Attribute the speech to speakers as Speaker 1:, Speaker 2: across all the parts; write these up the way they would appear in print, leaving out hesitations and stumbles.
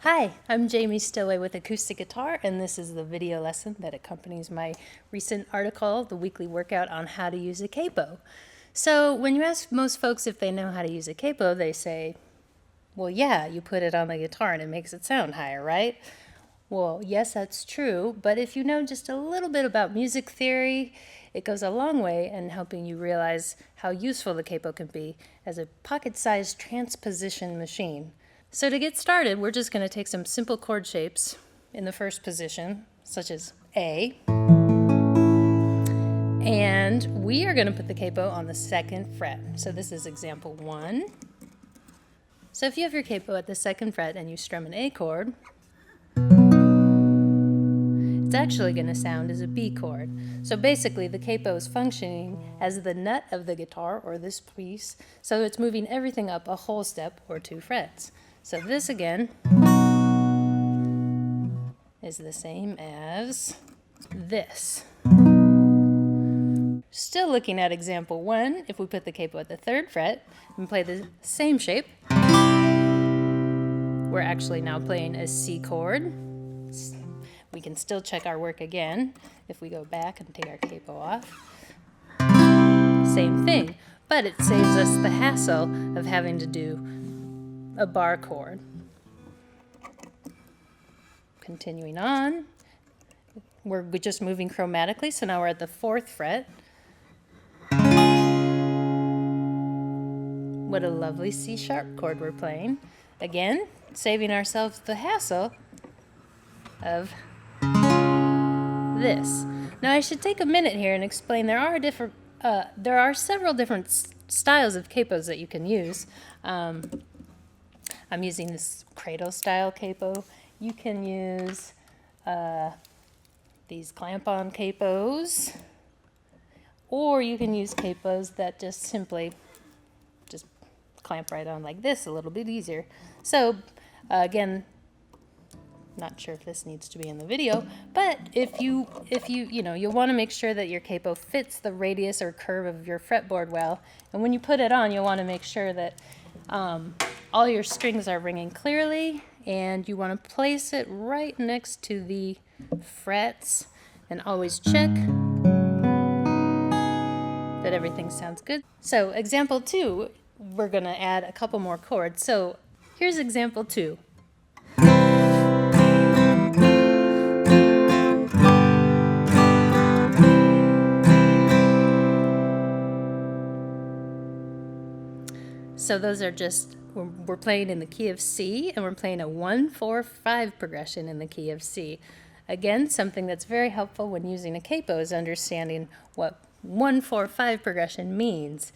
Speaker 1: Hi, I'm Jamie Stillway with Acoustic Guitar, and this is the video lesson that accompanies my recent article, The Weekly Workout on How to Use a Capo. So when you ask most folks if they know how to use a capo, they say, well, yeah, you put it on the guitar and it makes it sound higher, right? Well, yes, that's true, but if you know just a little bit about music theory, it goes a long way in helping you realize how useful the capo can be as a pocket-sized transposition machine. So to get started, we're just going to take some simple chord shapes in the first position, such as A, and we are going to put the capo on the second fret. So this is example 1. So if you have your capo at the second fret and you strum an A chord, it's actually going to sound as a B chord. So basically the capo is functioning as the nut of the guitar, or this piece, so it's moving everything up a whole step or 2 frets. So this again is the same as this. Still looking at example 1, if we put the capo at the 3rd fret and play the same shape, we're actually now playing a C chord. We can still check our work again if we go back and take our capo off. Same thing, but it saves us the hassle of having to do a bar chord. Continuing on, we're just moving chromatically, so now we're at the 4th fret. What a lovely C sharp chord we're playing. Again, saving ourselves the hassle of this. Now I should take a minute here and explain there are several different styles of capos that you can use. I'm using this cradle style capo. You can use these clamp-on capos, or you can use capos that just simply clamp right on like this, a little bit easier. So again, not sure if this needs to be in the video, but if you you'll want to make sure that your capo fits the radius or curve of your fretboard well, and when you put it on, you'll want to make sure that all your strings are ringing clearly, and you want to place it right next to the frets, and always check that everything sounds good. So example 2, we're going to add a couple more chords. So here's example 2. So those are just, we're playing in the key of C, and we're playing a 1-4-5 progression in the key of C. Again, something that's very helpful when using a capo is understanding what 1-4-5 progression means.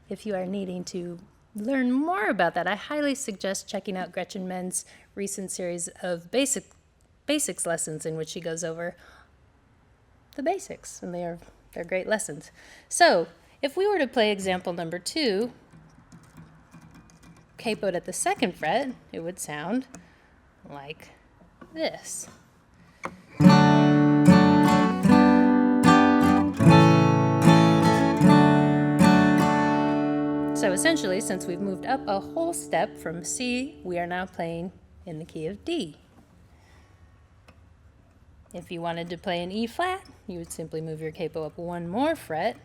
Speaker 1: If you are needing to learn more about that, I highly suggest checking out Gretchen Menn's recent series of basics lessons in which she goes over the basics, and they're great lessons. So if we were to play example number 2, capoed at the 2nd fret, it would sound like this. So essentially, since we've moved up a whole step from C, we are now playing in the key of D. If you wanted to play an E flat, you would simply move your capo up 1 more fret,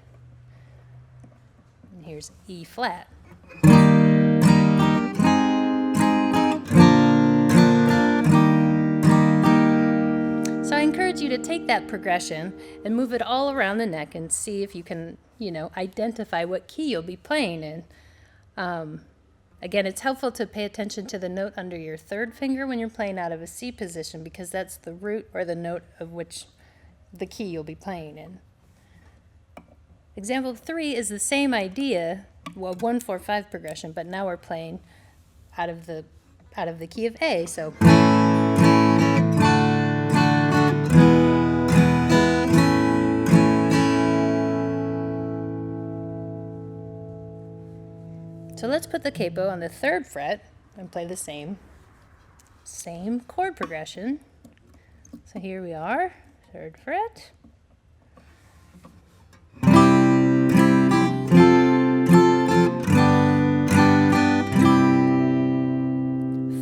Speaker 1: and here's E flat. So I encourage you to take that progression and move it all around the neck and see if you can, identify what key you'll be playing in. Again, it's helpful to pay attention to the note under your 3rd finger when you're playing out of a C position, because that's the root or the note of which the key you'll be playing in. Example 3 is the same idea, well, 1-4-5 progression, but now we're playing out of the key of A. So let's put the capo on the 3rd fret and play the same chord progression. So here we are, 3rd fret.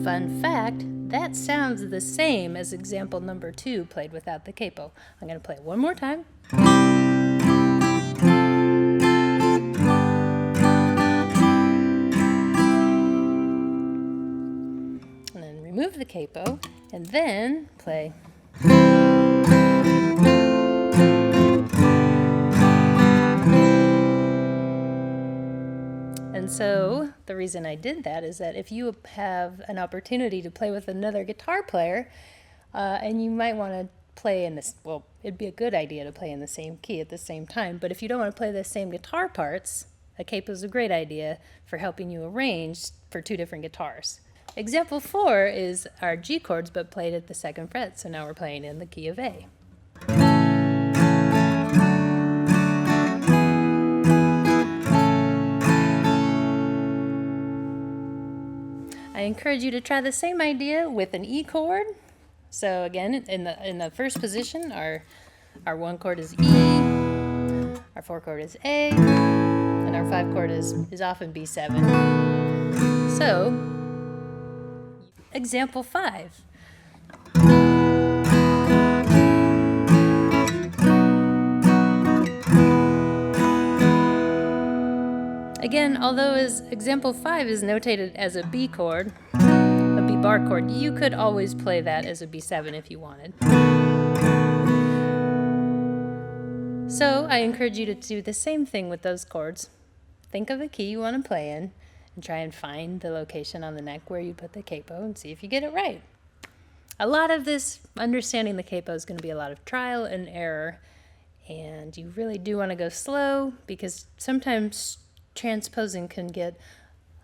Speaker 1: Fun fact, that sound of the same as example number 2 played without the capo. I'm going to play it one more time. And then remove the capo and then play. And so the reason I did that is that if you have an opportunity to play with another guitar player, and you might want to play in this, well, it'd be a good idea to play in the same key at the same time, but if you don't want to play the same guitar parts, a capo is a great idea for helping you arrange for 2 different guitars. Example 4 is our G chords but played at the 2nd fret, so now we're playing in the key of A. I encourage you to try the same idea with an E chord. So again, in the first position, our 1 chord is E, our 4 chord is A, and our 5 chord is often B7. So, example 5. Again, although example 5 is notated as a B chord, a B bar chord, you could always play that as a B7 if you wanted. So I encourage you to do the same thing with those chords. Think of a key you want to play in and try and find the location on the neck where you put the capo and see if you get it right. A lot of this, understanding the capo, is going to be a lot of trial and error, and you really do want to go slow because sometimes transposing can get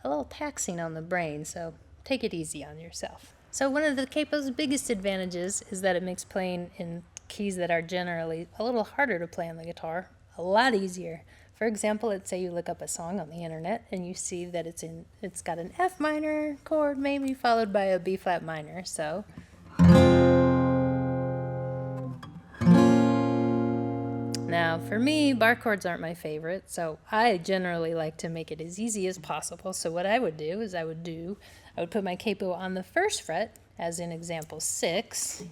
Speaker 1: a little taxing on the brain, so take it easy on yourself. So one of the capo's biggest advantages is that it makes playing in keys that are generally a little harder to play on the guitar a lot easier. For example, let's say you look up a song on the internet and you see that it's got an F minor chord maybe followed by a B flat minor, so now, for me, bar chords aren't my favorite, so I generally like to make it as easy as possible. So what I would do is I would put my capo on the 1st fret, as in example 6.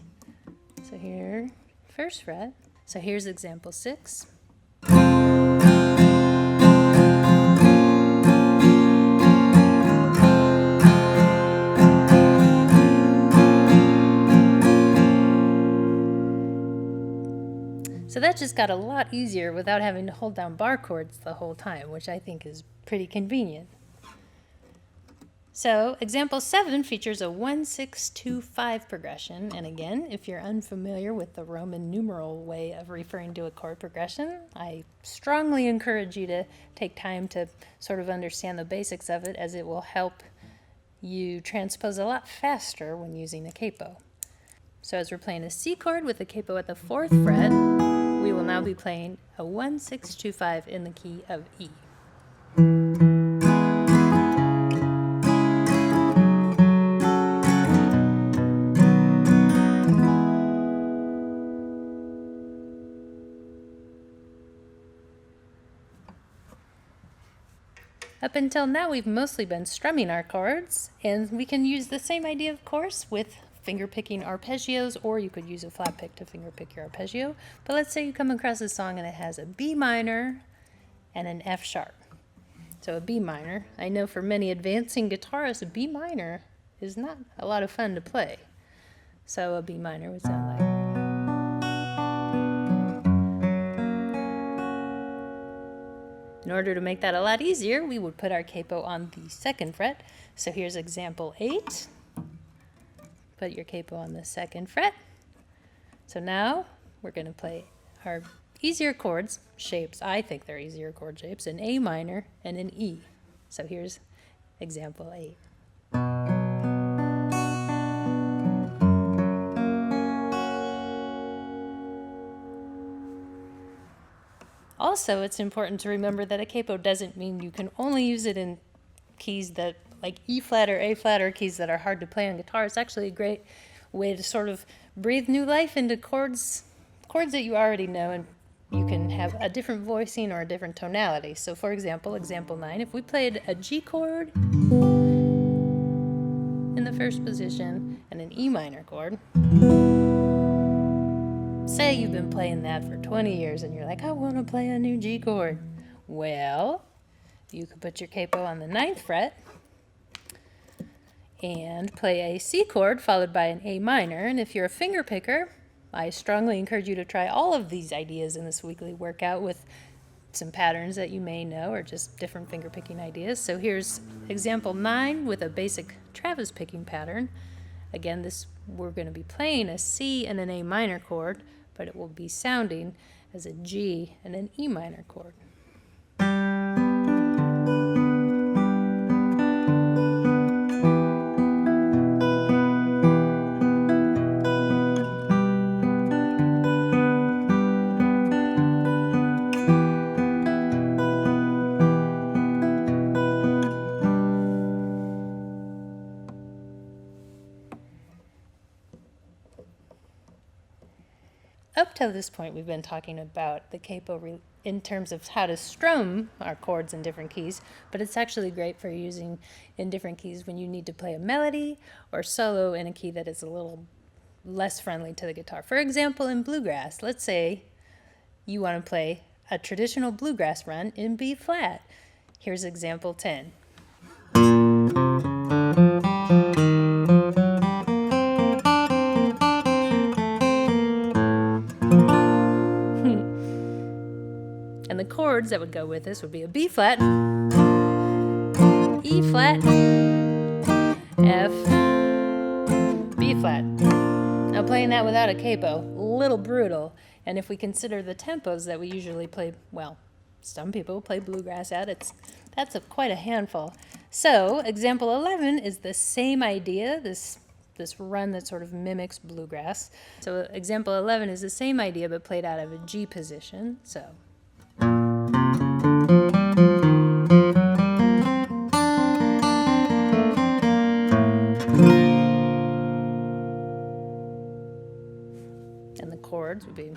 Speaker 1: So here, 1st fret. So here's example 6. So that just got a lot easier without having to hold down bar chords the whole time, which I think is pretty convenient. So example 7 features a 1-6-2-5 progression, and again, if you're unfamiliar with the Roman numeral way of referring to a chord progression, I strongly encourage you to take time to sort of understand the basics of it, as it will help you transpose a lot faster when using a capo. So as we're playing a C chord with a capo at the 4th fret, we will now be playing a 1-6-2-5 in the key of E. Up until now, we've mostly been strumming our chords, and we can use the same idea, of course, with finger-picking arpeggios, or you could use a flat pick to finger-pick your arpeggio. But let's say you come across a song and it has a B minor and an F sharp. So a B minor, I know for many advancing guitarists, a B minor is not a lot of fun to play. So a B minor would sound like... In order to make that a lot easier, we would put our capo on the 2nd fret. So here's example 8. Put your capo on the 2nd fret. So now we're going to play our easier chords, shapes. I think they're easier chord shapes, an A minor and an E. So here's example 8. Also, it's important to remember that a capo doesn't mean you can only use it in keys that, like E flat or A flat, or keys that are hard to play on guitar. It's actually a great way to sort of breathe new life into chords that you already know, and you can have a different voicing or a different tonality. So, for example, example 9, if we played a G chord in the first position and an E minor chord. Say you've been playing that for 20 years and you're like, I want to play a new G chord. Well, you could put your capo on the 9th fret and play a C chord followed by an A minor. And if you're a finger picker, I strongly encourage you to try all of these ideas in this weekly workout with some patterns that you may know or just different finger picking ideas. So here's example 9 with a basic Travis picking pattern. Again, we're going to be playing a C and an A minor chord, but it will be sounding as a G and an E minor chord. Up till this point, we've been talking about the capo in terms of how to strum our chords in different keys, but it's actually great for using in different keys when you need to play a melody or solo in a key that is a little less friendly to the guitar. For example, in bluegrass, let's say you want to play a traditional bluegrass run in B flat. Here's example 10. And the chords that would go with this would be a B flat, E flat, F, B flat. Now playing that without a capo, a little brutal. And if we consider the tempos that we usually play, well, some people play bluegrass at, that's quite a handful. So example 11 is the same idea, this run that sort of mimics bluegrass. So example 11 is the same idea but played out of a G position. So. And the chords would be.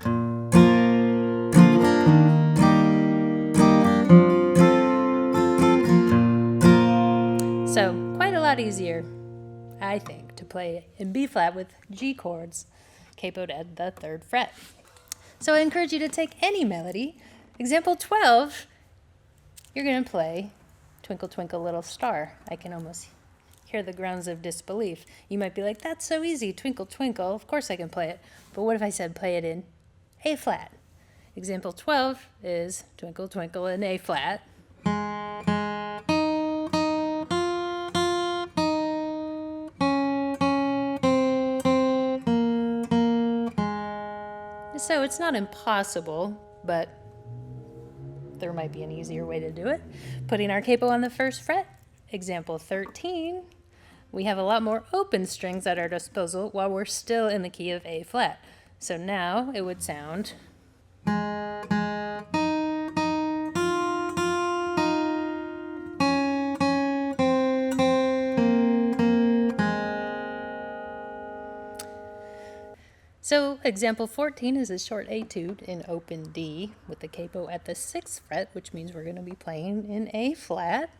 Speaker 1: So quite a lot easier, I think, to play in B flat with G chords capoed at the 3rd fret. So I encourage you to take any melody. Example 12, you're going to play Twinkle Twinkle Little Star. I can almost hear the grounds of disbelief. You might be like, that's so easy, Twinkle Twinkle, of course I can play it. But what if I said play it in A flat? Example 12 is Twinkle Twinkle in A flat. So it's not impossible, but there might be an easier way to do it. Putting our capo on the 1st fret, example 13, we have a lot more open strings at our disposal while we're still in the key of A flat. So now it would sound. So example 14 is a short etude in open D with the capo at the 6th fret, which means we're going to be playing in A flat.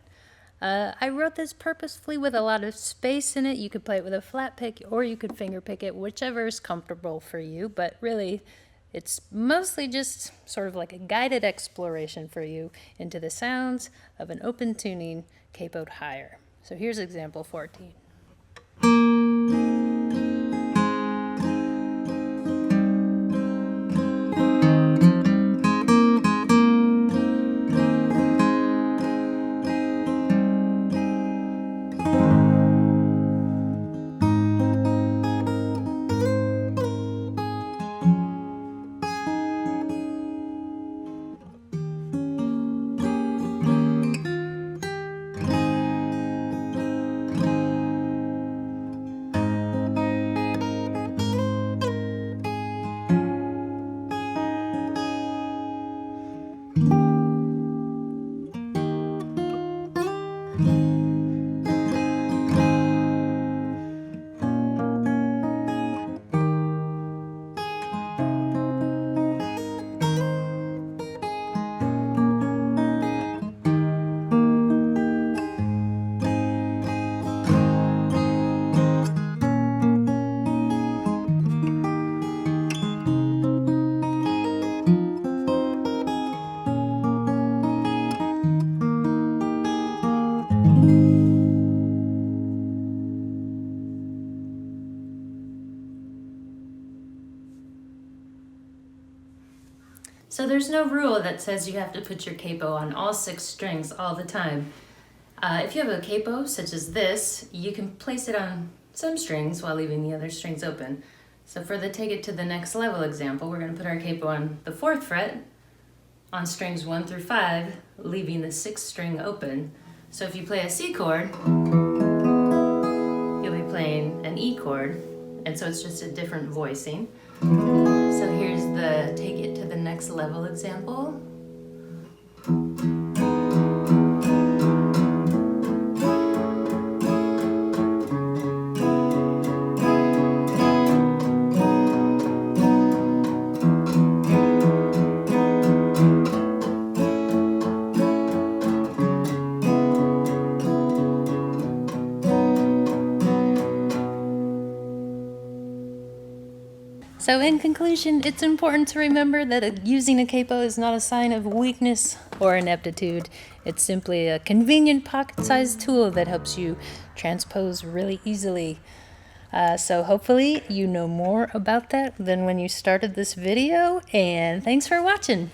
Speaker 1: I wrote this purposefully with a lot of space in it. You could play it with a flat pick or you could finger pick it, whichever is comfortable for you, but really it's mostly just sort of like a guided exploration for you into the sounds of an open tuning capoed higher. So here's example 14. So there's no rule that says you have to put your capo on all 6 strings all the time. If you have a capo such as this, you can place it on some strings while leaving the other strings open. So for the take it to the next level example, we're going to put our capo on the 4th fret on strings 1 through 5, leaving the 6th string open. So if you play a C chord, you'll be playing an E chord, and so it's just a different voicing. So here's the take it to the next level example. So in conclusion, it's important to remember that using a capo is not a sign of weakness or ineptitude. It's simply a convenient pocket-sized tool that helps you transpose really easily. So hopefully you know more about that than when you started this video, and thanks for watching.